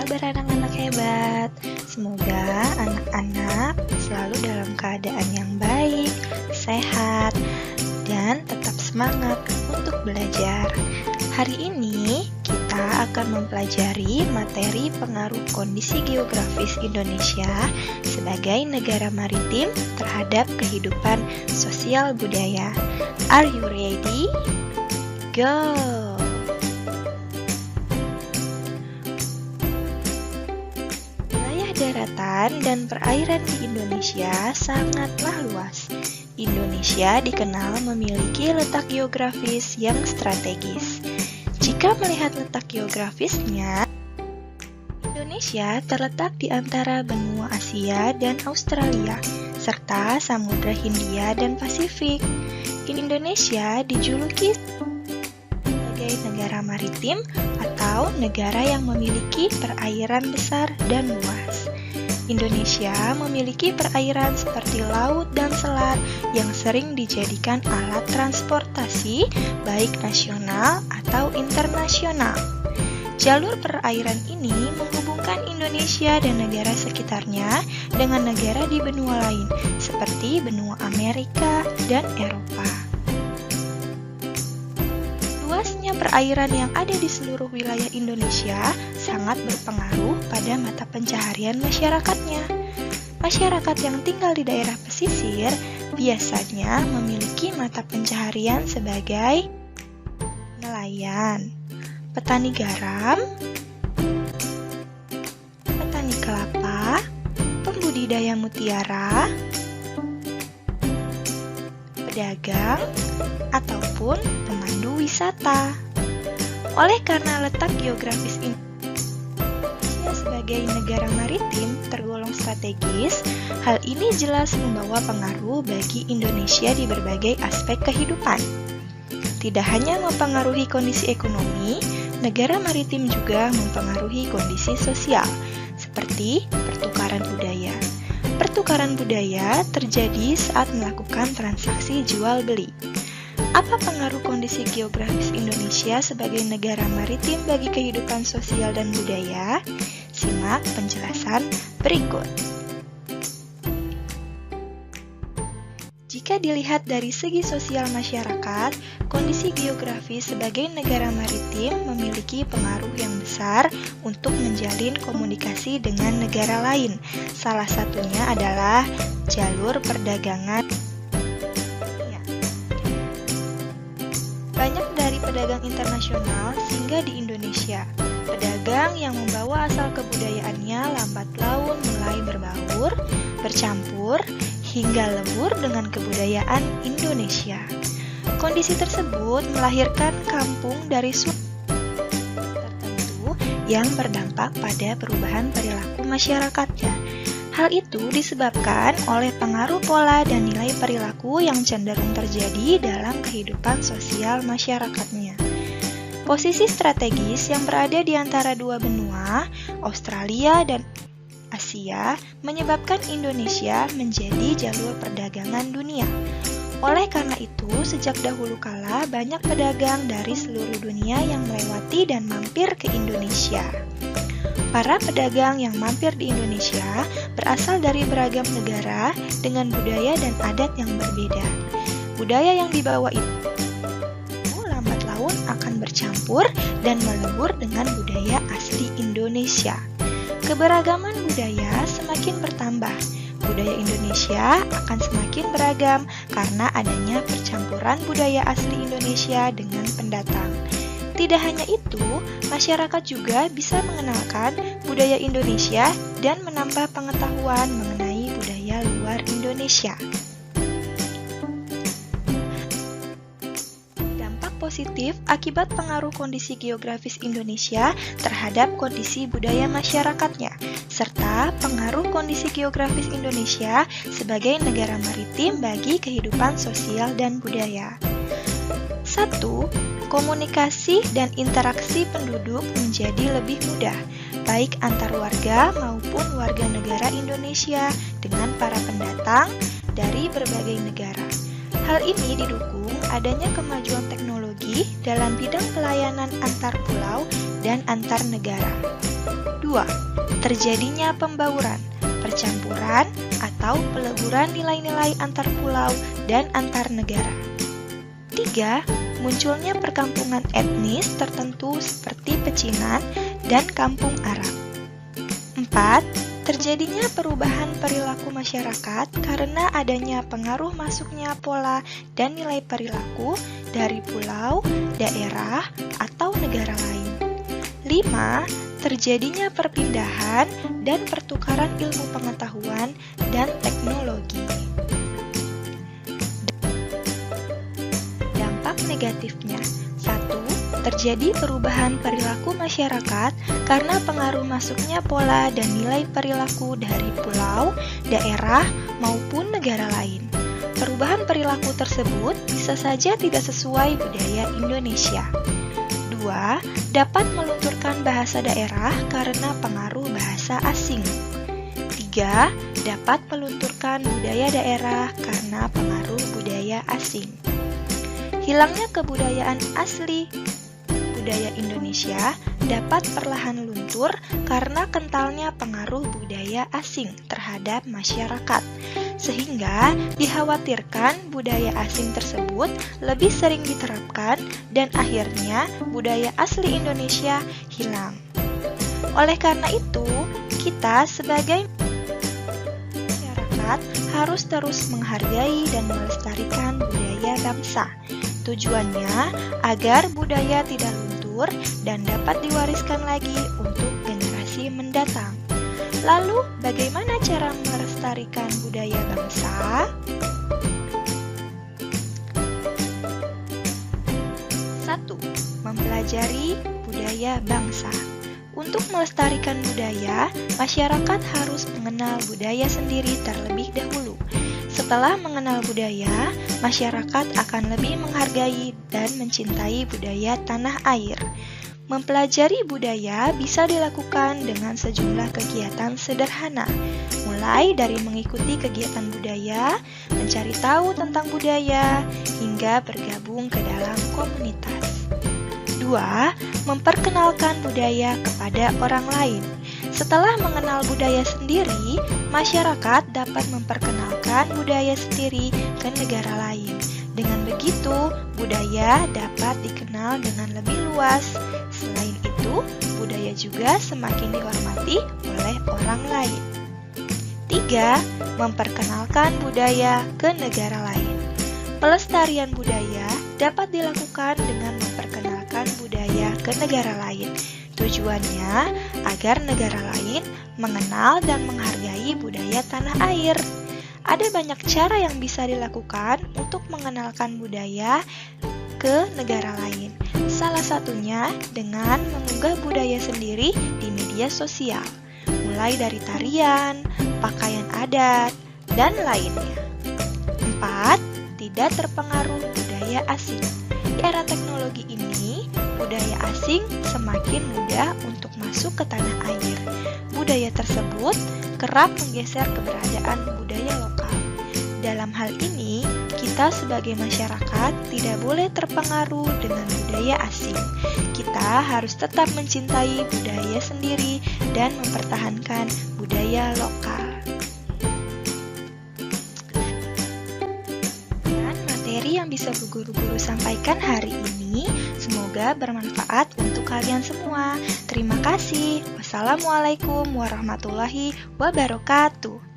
kabar anak-anak hebat? Semoga anak-anak selalu dalam keadaan yang baik, sehat, dan tetap semangat untuk belajar. Hari ini kita akan mempelajari materi pengaruh kondisi geografis Indonesia sebagai negara maritim terhadap kehidupan sosial budaya. Are you ready? Go! Daratan dan perairan di Indonesia sangatlah luas. Indonesia dikenal memiliki letak geografis yang strategis. Jika melihat letak geografisnya, Indonesia terletak di antara benua Asia dan Australia, serta Samudra Hindia dan Pasifik. Indonesia dijuluki sebagai negara maritim atau negara yang memiliki perairan besar dan luas. Indonesia memiliki perairan seperti laut dan selat yang sering dijadikan alat transportasi baik nasional atau internasional. Jalur perairan ini menghubungkan Indonesia dan negara sekitarnya dengan negara di benua lain seperti benua Amerika dan Eropa. Luasnya perairan yang ada di seluruh wilayah Indonesia sangat berpengaruh pada mata pencaharian masyarakatnya. Masyarakat yang tinggal di daerah pesisir biasanya memiliki mata pencaharian sebagai nelayan, petani garam, petani kelapa, pembudidaya mutiara, pedagang, ataupun pemandu wisata. Oleh karena letak geografis Indonesia sebagai negara maritim tergolong strategis, hal ini jelas membawa pengaruh bagi Indonesia di berbagai aspek kehidupan. Tidak hanya mempengaruhi kondisi ekonomi, negara maritim juga mempengaruhi kondisi sosial, seperti pertukaran budaya. Pertukaran budaya terjadi saat melakukan transaksi jual-beli. Apa pengaruh kondisi geografis Indonesia sebagai negara maritim bagi kehidupan sosial dan budaya? Simak penjelasan berikut. Jika dilihat dari segi sosial masyarakat, kondisi geografis sebagai negara maritim memiliki pengaruh yang besar untuk menjalin komunikasi dengan negara lain. Salah satunya adalah jalur perdagangan. Banyak dari pedagang internasional singgah di Indonesia. Pedagang yang membawa asal kebudayaannya lambat laun mulai berbaur, bercampur, hingga lebur dengan kebudayaan Indonesia. Kondisi tersebut melahirkan kampung dari suku tertentu yang berdampak pada perubahan perilaku masyarakatnya. Hal itu disebabkan oleh pengaruh pola dan nilai perilaku yang cenderung terjadi dalam kehidupan sosial masyarakatnya. Posisi strategis yang berada di antara dua benua, Australia dan Asia, menyebabkan Indonesia menjadi jalur perdagangan dunia. Oleh karena itu, sejak dahulu kala banyak pedagang dari seluruh dunia yang melewati dan mampir ke Indonesia. Para pedagang yang mampir di Indonesia berasal dari beragam negara dengan budaya dan adat yang berbeda. Budaya yang dibawa itu lambat laun akan bercampur dan melebur dengan budaya asli Indonesia. Keberagaman budaya semakin bertambah. Budaya Indonesia akan semakin beragam karena adanya percampuran budaya asli Indonesia dengan pendatang. Tidak hanya itu, masyarakat juga bisa mengenalkan budaya Indonesia dan menambah pengetahuan mengenai budaya luar Indonesia. Dampak positif akibat pengaruh kondisi geografis Indonesia terhadap kondisi budaya masyarakatnya, serta pengaruh kondisi geografis Indonesia sebagai negara maritim bagi kehidupan sosial dan budaya. 1. Komunikasi dan interaksi penduduk menjadi lebih mudah, baik antar warga maupun warga negara Indonesia dengan para pendatang dari berbagai negara. Hal ini didukung adanya kemajuan teknologi teknologi dalam bidang pelayanan antar pulau dan antar negara. 2. Terjadinya pembauran, percampuran, atau peleburan nilai-nilai antar pulau dan antar negara. 3. Munculnya perkampungan etnis tertentu seperti pecinan dan kampung Arab. 4. Terjadinya perubahan perilaku masyarakat karena adanya pengaruh masuknya pola dan nilai perilaku dari pulau, daerah, atau negara lain. 5. Terjadinya perpindahan dan pertukaran ilmu pengetahuan dan teknologi. Dampak negatifnya: 1. Terjadi perubahan perilaku masyarakat karena pengaruh masuknya pola dan nilai perilaku dari pulau, daerah, maupun negara lain. Perubahan perilaku tersebut bisa saja tidak sesuai budaya Indonesia. 2. Dapat melunturkan bahasa daerah karena pengaruh bahasa asing. 3. Dapat melunturkan budaya daerah karena pengaruh budaya asing. Hilangnya kebudayaan asli budaya Indonesia dapat perlahan luntur karena kentalnya pengaruh budaya asing terhadap masyarakat, sehingga dikhawatirkan budaya asing tersebut lebih sering diterapkan dan akhirnya budaya asli Indonesia hilang. Oleh karena itu, kita sebagai masyarakat harus terus menghargai dan melestarikan budaya bangsa. Tujuannya agar budaya tidak luntur dan dapat diwariskan lagi untuk generasi mendatang. Lalu, bagaimana cara melestarikan budaya bangsa? 1. Mempelajari budaya bangsa. Untuk melestarikan budaya, masyarakat harus mengenal budaya sendiri terlebih dahulu. Setelah mengenal budaya, masyarakat akan lebih menghargai dan mencintai budaya tanah air. Mempelajari budaya bisa dilakukan dengan sejumlah kegiatan sederhana, mulai dari mengikuti kegiatan budaya, mencari tahu tentang budaya, hingga bergabung ke dalam komunitas. 2. Memperkenalkan budaya kepada orang lain. Setelah mengenal budaya sendiri, masyarakat dapat memperkenalkan budaya sendiri ke negara lain. Dengan begitu, budaya dapat dikenal dengan lebih luas. Selain itu, budaya juga semakin dihormati oleh orang lain. 3. Memperkenalkan budaya ke negara lain. Pelestarian budaya dapat dilakukan dengan memperkenalkan budaya ke negara lain. Tujuannya agar negara lain mengenal dan menghargai budaya tanah air. Ada banyak cara yang bisa dilakukan untuk mengenalkan budaya ke negara lain. Salah satunya dengan mengunggah budaya sendiri di media sosial, mulai dari tarian, pakaian adat, dan lainnya. 4. Tidak terpengaruh budaya asing. Di era teknologi ini, budaya asing semakin mudah untuk masuk ke tanah air. Budaya tersebut kerap menggeser keberadaan budaya lokal. Dalam hal ini, kita sebagai masyarakat tidak boleh terpengaruh dengan budaya asing. Kita harus tetap mencintai budaya sendiri dan mempertahankan budaya lokal. Yang bisa Bu Guru-guru sampaikan hari ini semoga bermanfaat untuk kalian semua. Terima kasih. Wassalamualaikum warahmatullahi wabarakatuh.